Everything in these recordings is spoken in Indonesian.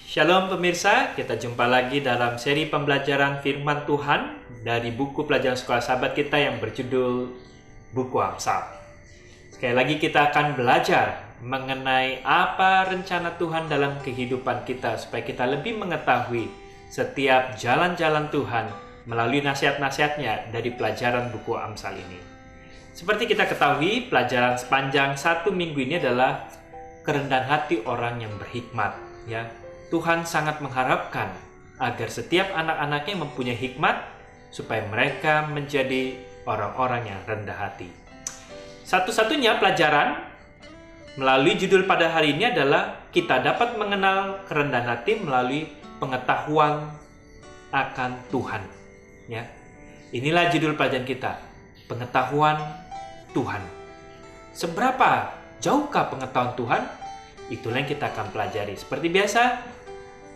Shalom pemirsa, kita jumpa lagi dalam seri pembelajaran firman Tuhan dari buku pelajaran sekolah sahabat kita yang berjudul Buku Amsal. Sekali lagi kita akan belajar mengenai apa rencana Tuhan dalam kehidupan kita supaya kita lebih mengetahui setiap jalan-jalan Tuhan melalui nasihat-nasihatnya dari pelajaran buku Amsal ini. Seperti kita ketahui, pelajaran sepanjang satu minggu ini adalah kerendahan hati orang yang berhikmat, ya. Tuhan sangat mengharapkan agar setiap anak-anaknya mempunyai hikmat supaya mereka menjadi orang-orang yang rendah hati. Satu-satunya pelajaran melalui judul pada hari ini adalah kita dapat mengenal kerendahan hati melalui pengetahuan akan Tuhan. Ya, inilah judul pelajaran kita, pengetahuan Tuhan. Seberapa jauhkah pengetahuan Tuhan? Itulah yang kita akan pelajari. Seperti biasa,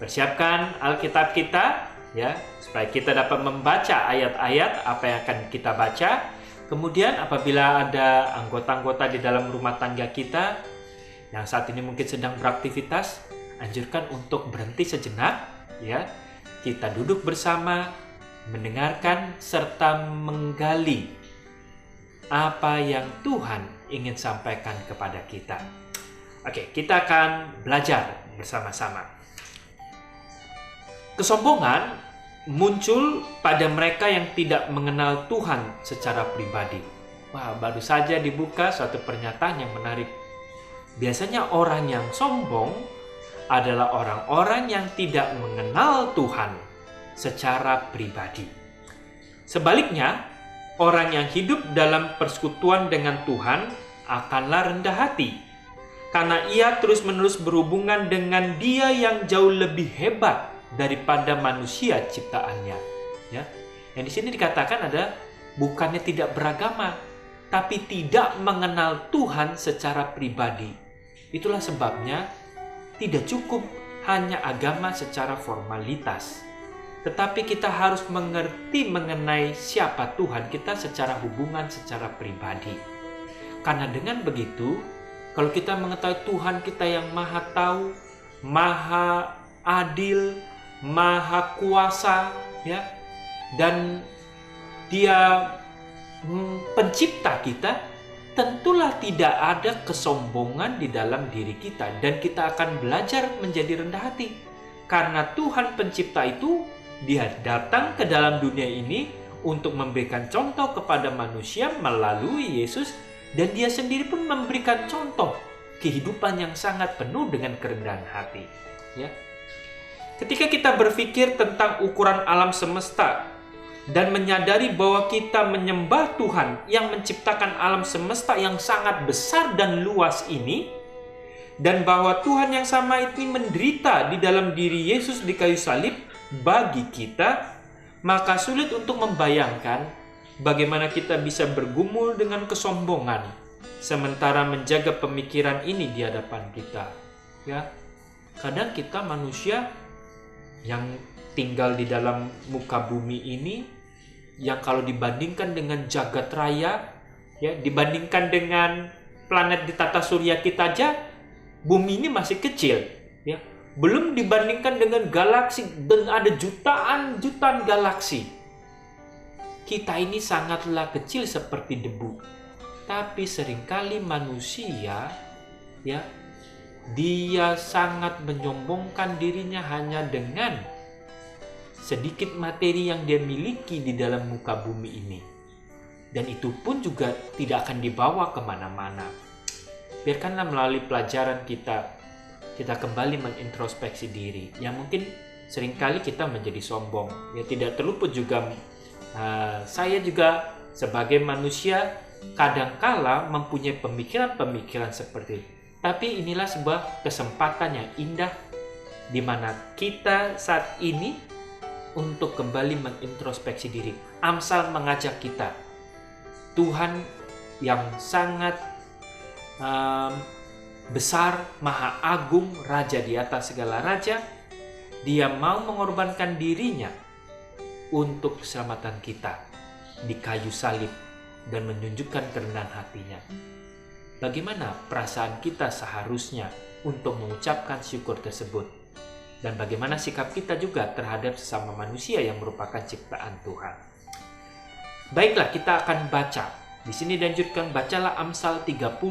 persiapkan Alkitab kita, ya, supaya kita dapat membaca ayat-ayat apa yang akan kita baca. Kemudian apabila ada anggota-anggota di dalam rumah tangga kita yang saat ini mungkin sedang beraktivitas, anjurkan untuk berhenti sejenak, ya. Kita duduk bersama, mendengarkan serta menggali apa yang Tuhan ingin sampaikan kepada kita. Oke, kita akan belajar bersama-sama. Kesombongan muncul pada mereka yang tidak mengenal Tuhan secara pribadi. Wah, baru saja dibuka suatu pernyataan yang menarik. Biasanya orang yang sombong adalah orang-orang yang tidak mengenal Tuhan secara pribadi. Sebaliknya, orang yang hidup dalam persekutuan dengan Tuhan akanlah rendah hati, karena ia terus-menerus berhubungan dengan Dia yang jauh lebih hebat daripada manusia ciptaannya. Ya, yang di sini dikatakan ada bukannya tidak beragama, tapi tidak mengenal Tuhan secara pribadi. Itulah sebabnya tidak cukup hanya agama secara formalitas, tetapi kita harus mengerti mengenai siapa Tuhan kita secara hubungan secara pribadi. Karena dengan begitu, kalau kita mengetahui Tuhan kita yang maha tahu, maha adil, maha kuasa, ya, dan Dia pencipta kita, tentulah tidak ada kesombongan di dalam diri kita, dan kita akan belajar menjadi rendah hati. Karena Tuhan pencipta itu, Dia datang ke dalam dunia ini untuk memberikan contoh kepada manusia melalui Yesus, dan Dia sendiri pun memberikan contoh kehidupan yang sangat penuh dengan kerendahan hati. Ya. Ketika kita berpikir tentang ukuran alam semesta dan menyadari bahwa kita menyembah Tuhan yang menciptakan alam semesta yang sangat besar dan luas ini, dan bahwa Tuhan yang sama itu menderita di dalam diri Yesus di kayu salib bagi kita, maka sulit untuk membayangkan bagaimana kita bisa bergumul dengan kesombongan sementara menjaga pemikiran ini di hadapan kita. Ya, kadang kita manusia yang tinggal di dalam muka bumi ini, yang kalau dibandingkan dengan jagat raya, ya, dibandingkan dengan planet di tata surya kita aja, bumi ini masih kecil, ya. Belum dibandingkan dengan galaksi, dan ada jutaan galaksi. Kita ini sangatlah kecil seperti debu. Tapi seringkali manusia, ya, dia sangat menyombongkan dirinya hanya dengan sedikit materi yang dia miliki di dalam muka bumi ini. Dan itu pun juga tidak akan dibawa kemana-mana. Biarkanlah melalui pelajaran kita kembali mengintrospeksi diri. Yang mungkin seringkali kita menjadi sombong. Ya, tidak terluput juga saya juga sebagai manusia kadangkala mempunyai pemikiran-pemikiran seperti itu. Tapi inilah sebuah kesempatan yang indah di mana kita saat ini untuk kembali mengintrospeksi diri. Amsal mengajak kita, Tuhan yang sangat besar, maha agung, raja di atas segala raja, Dia mau mengorbankan dirinya untuk keselamatan kita di kayu salib dan menunjukkan kerendahan hatinya. Bagaimana perasaan kita seharusnya untuk mengucapkan syukur tersebut? dan bagaimana sikap kita juga terhadap sesama manusia yang merupakan ciptaan Tuhan. Baiklah, kita akan baca. Di sini dianjurkan bacalah Amsal 30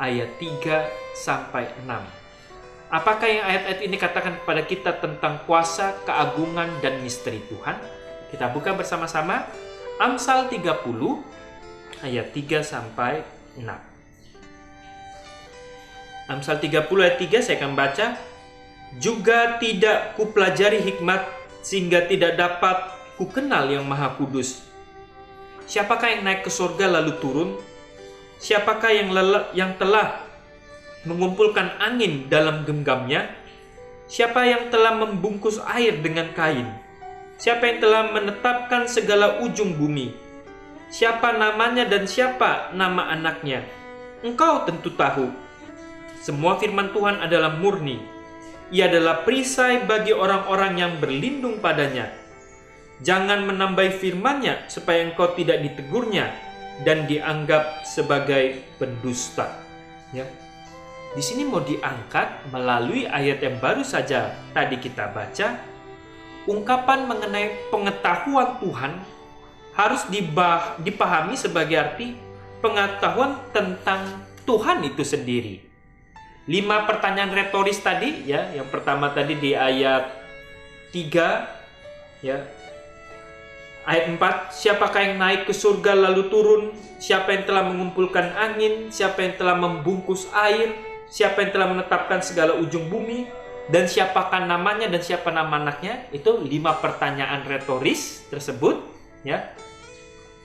ayat 3 sampai 6. Apakah yang ayat-ayat ini katakan kepada kita tentang kuasa, keagungan, dan misteri Tuhan? Kita buka bersama-sama Amsal 30 ayat 3 sampai 6. Amsal 30 ayat 3 saya akan baca. Juga tidak kupelajari hikmat sehingga tidak dapat kukenal yang maha kudus. Siapakah yang naik ke surga lalu turun? Siapakah yang telah mengumpulkan angin dalam genggamnya? Siapa yang telah membungkus air dengan kain? Siapa yang telah menetapkan segala ujung bumi? Siapa namanya dan siapa nama anaknya? Engkau tentu tahu. Semua firman Tuhan adalah murni. Ia adalah perisai bagi orang-orang yang berlindung padanya. Jangan menambahi firman-Nya supaya engkau tidak ditegurnya dan dianggap sebagai pendusta. Ya. Di sini mau diangkat melalui ayat yang baru saja tadi kita baca, ungkapan mengenai pengetahuan Tuhan harus dipahami sebagai arti pengetahuan tentang Tuhan itu sendiri. 5 pertanyaan retoris tadi, ya, yang pertama tadi di ayat 3, ya. Ayat 4, siapakah yang naik ke surga lalu turun? Siapa yang telah mengumpulkan angin? Siapa yang telah membungkus air? Siapa yang telah menetapkan segala ujung bumi? Dan siapakah namanya dan siapa nama anaknya? Itu 5 pertanyaan retoris tersebut, ya.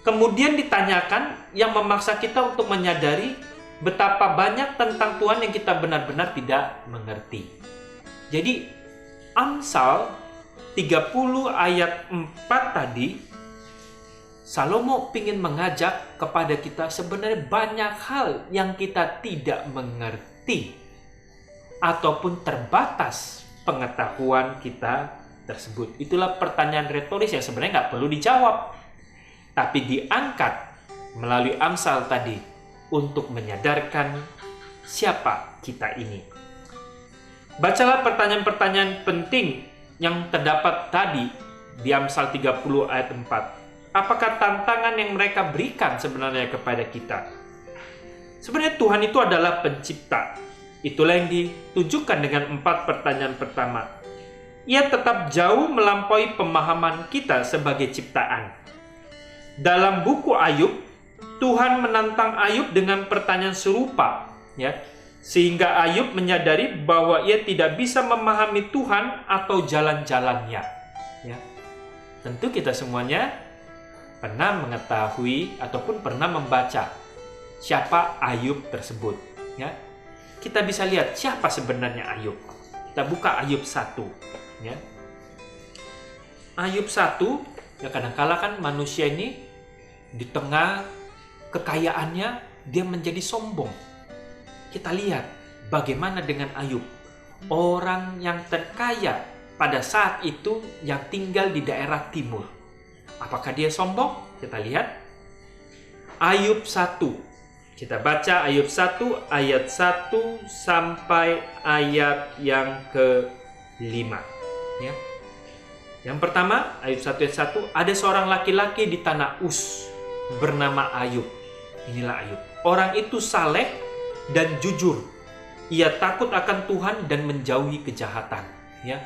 Kemudian ditanyakan yang memaksa kita untuk menyadari betapa banyak tentang Tuhan yang kita benar-benar tidak mengerti. Jadi Amsal 30 ayat 4 tadi, Salomo ingin mengajak kepada kita sebenarnya banyak hal yang kita tidak mengerti ataupun terbatas pengetahuan kita tersebut. Itulah pertanyaan retoris yang sebenarnya nggak perlu dijawab, tapi diangkat melalui Amsal tadi untuk menyadarkan siapa kita ini. Bacalah pertanyaan-pertanyaan penting yang terdapat tadi di Amsal 30 ayat 4. Apakah tantangan yang mereka berikan sebenarnya kepada kita? Sebenarnya Tuhan itu adalah pencipta. Itulah yang ditujukan dengan 4 pertanyaan pertama. Ia tetap jauh melampaui pemahaman kita sebagai ciptaan. Dalam buku Ayub, Tuhan menantang Ayub dengan pertanyaan serupa, ya, sehingga Ayub menyadari bahwa ia tidak bisa memahami Tuhan atau jalan-jalannya. Ya. Tentu kita semuanya pernah mengetahui ataupun pernah membaca siapa Ayub tersebut. Ya. Kita bisa lihat siapa sebenarnya Ayub. Kita buka Ayub 1. Ya. Ayub 1, ya kadang-kala kan manusia ini di tengah kekayaannya dia menjadi sombong. Kita lihat bagaimana dengan Ayub, orang yang terkaya pada saat itu yang tinggal di daerah timur. Apakah dia sombong? Kita lihat Ayub 1. Kita baca Ayub 1 ayat 1 sampai ayat yang ke-5. Ya. Yang pertama, Ayub 1 ayat 1, ada seorang laki-laki di tanah Uz bernama Ayub. Inilah Ayub. Orang itu saleh dan jujur. Ia takut akan Tuhan dan menjauhi kejahatan. Ya.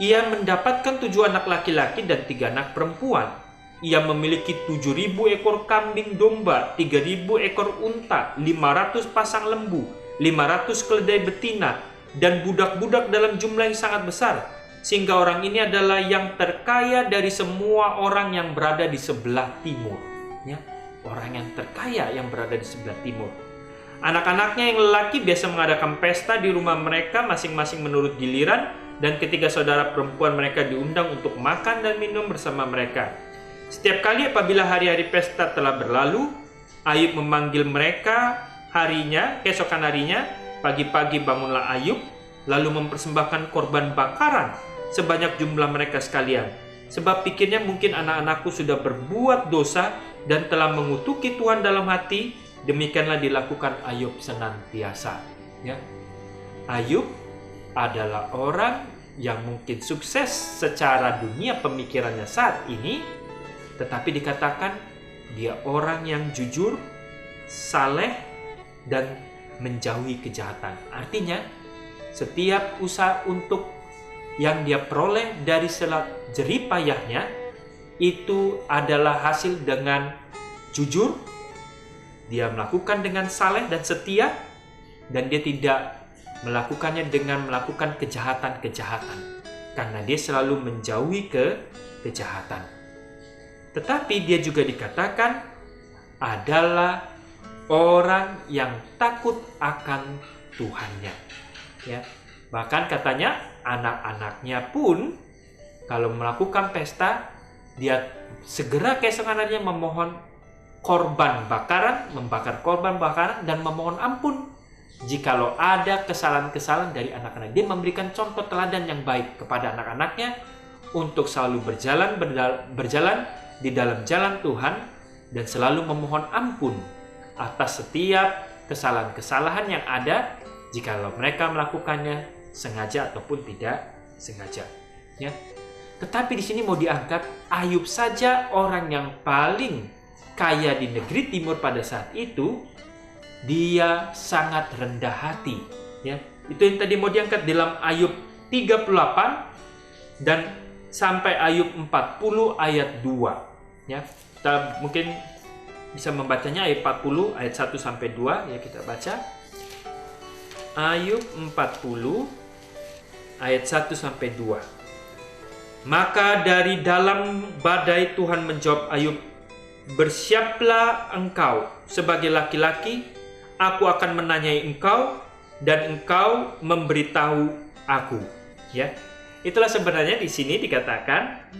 Ia mendapatkan 7 anak laki-laki dan 3 anak perempuan. Ia memiliki 7.000 ekor kambing domba, 3.000 ekor unta, 500 pasang lembu, 500 keledai betina, dan budak-budak dalam jumlah yang sangat besar. Sehingga orang ini adalah yang terkaya dari semua orang yang berada di sebelah timur. Ya. Orang yang terkaya yang berada di sebelah timur. Anak-anaknya yang lelaki biasa mengadakan pesta di rumah mereka masing-masing menurut giliran, dan ketika saudara perempuan mereka diundang untuk makan dan minum bersama mereka. Setiap kali apabila hari-hari pesta telah berlalu, Ayub memanggil mereka keesokan harinya, pagi-pagi bangunlah Ayub, lalu mempersembahkan korban bakaran sebanyak jumlah mereka sekalian. Sebab pikirnya mungkin anak-anakku sudah berbuat dosa dan telah mengutuki Tuhan dalam hati. Demikianlah dilakukan Ayub senantiasa. Ya. Ayub adalah orang yang mungkin sukses secara dunia pemikirannya saat ini, tetapi dikatakan dia orang yang jujur, saleh, dan menjauhi kejahatan. Artinya, setiap usaha untuk yang dia peroleh dari jerih payahnya itu adalah hasil dengan jujur, dia melakukan dengan saleh dan setia, dan dia tidak melakukannya dengan melakukan kejahatan-kejahatan, karena dia selalu menjauhi kejahatan. Tetapi dia juga dikatakan adalah orang yang takut akan Tuhannya. Ya, bahkan katanya anak-anaknya pun kalau melakukan pesta, dia segera keesokan harinya memohon korban bakaran, membakar korban bakaran dan memohon ampun jikalau ada kesalahan-kesalahan dari anak-anak. Dia memberikan contoh teladan yang baik kepada anak-anaknya untuk selalu berjalan di dalam jalan Tuhan dan selalu memohon ampun atas setiap kesalahan-kesalahan yang ada jikalau mereka melakukannya sengaja ataupun tidak sengaja. Ya. Tetapi di sini mau diangkat Ayub saja, orang yang paling kaya di negeri timur pada saat itu, dia sangat rendah hati. Ya, itu yang tadi mau diangkat dalam Ayub 38 dan sampai Ayub 40 ayat 2. Ya, kita mungkin bisa membacanya ayat 40 ayat 1 sampai 2 ya, kita baca. Ayub 40 ayat 1 sampai 2. Maka dari dalam badai Tuhan menjawab Ayub, "Bersiaplah engkau sebagai laki-laki, aku akan menanyai engkau dan engkau memberitahu aku." Ya. Itulah sebenarnya di sini dikatakan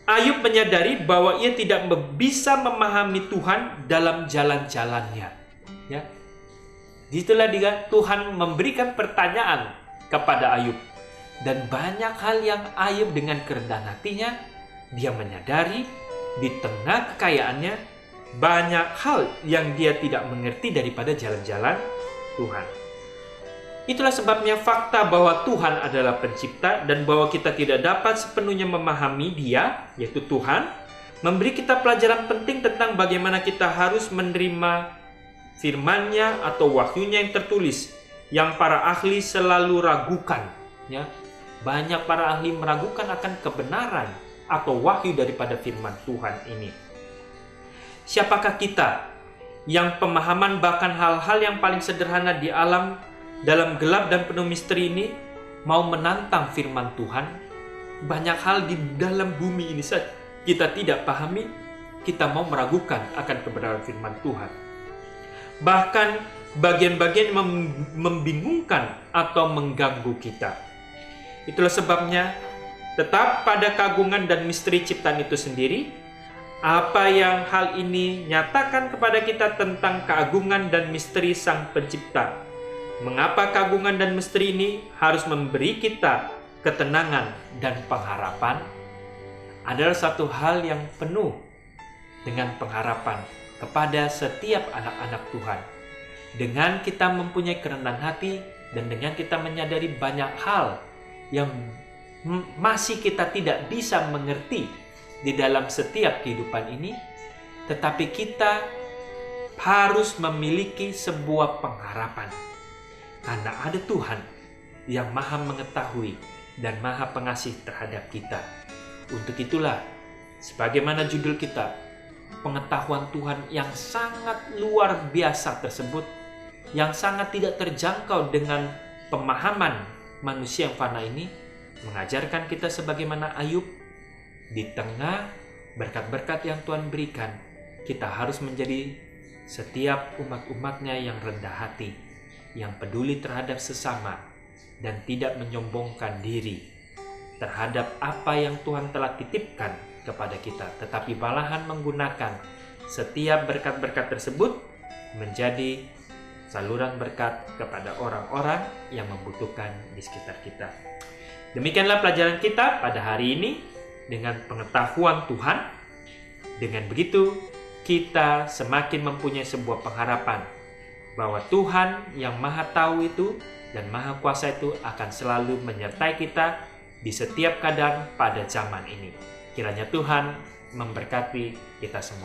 Ayub menyadari bahwa ia tidak bisa memahami Tuhan dalam jalan-jalannya. Ya. Itulah dia Tuhan memberikan pertanyaan kepada Ayub. Dan banyak hal yang Ayub dengan kerendahan hatinya, dia menyadari di tengah kekayaannya banyak hal yang dia tidak mengerti daripada jalan-jalan Tuhan. Itulah sebabnya fakta bahwa Tuhan adalah pencipta dan bahwa kita tidak dapat sepenuhnya memahami Dia, yaitu Tuhan, memberi kita pelajaran penting tentang bagaimana kita harus menerima firman-Nya atau wahyu-Nya yang tertulis, yang para ahli selalu ragukan. Ya, banyak para ahli meragukan akan kebenaran atau wahyu daripada firman Tuhan ini. Siapakah kita yang pemahaman bahkan hal-hal yang paling sederhana di alam dalam gelap dan penuh misteri ini mau menantang firman Tuhan? Banyak hal di dalam bumi ini saja kita tidak pahami, kita mau meragukan akan kebenaran firman Tuhan. Bahkan bagian-bagian membingungkan atau mengganggu kita. Itulah sebabnya tetap pada kagungan dan misteri ciptaan itu sendiri. Apa yang hal ini nyatakan kepada kita tentang keagungan dan misteri Sang Pencipta. Mengapa keagungan dan misteri ini harus memberi kita ketenangan dan pengharapan? Adalah satu hal yang penuh dengan pengharapan kepada setiap anak-anak Tuhan. Dengan kita mempunyai kerendahan hati dan dengan kita menyadari banyak hal yang masih kita tidak bisa mengerti di dalam setiap kehidupan ini, tetapi kita harus memiliki sebuah pengharapan. Karena ada Tuhan yang maha mengetahui dan maha pengasih terhadap kita. Untuk itulah, sebagaimana judul kita, pengetahuan Tuhan yang sangat luar biasa tersebut, yang sangat tidak terjangkau dengan pemahaman manusia yang fana ini, mengajarkan kita sebagaimana Ayub, di tengah berkat-berkat yang Tuhan berikan, kita harus menjadi setiap umat-umatnya yang rendah hati, yang peduli terhadap sesama, dan tidak menyombongkan diri terhadap apa yang Tuhan telah titipkan kepada kita, tetapi malahan menggunakan setiap berkat-berkat tersebut menjadi saluran berkat kepada orang-orang yang membutuhkan di sekitar kita. Demikianlah pelajaran kita pada hari ini dengan pengetahuan Tuhan. Dengan begitu, kita semakin mempunyai sebuah pengharapan bahwa Tuhan yang Maha Tahu itu dan Maha Kuasa itu akan selalu menyertai kita di setiap keadaan pada zaman ini. Kiranya Tuhan memberkati kita semua.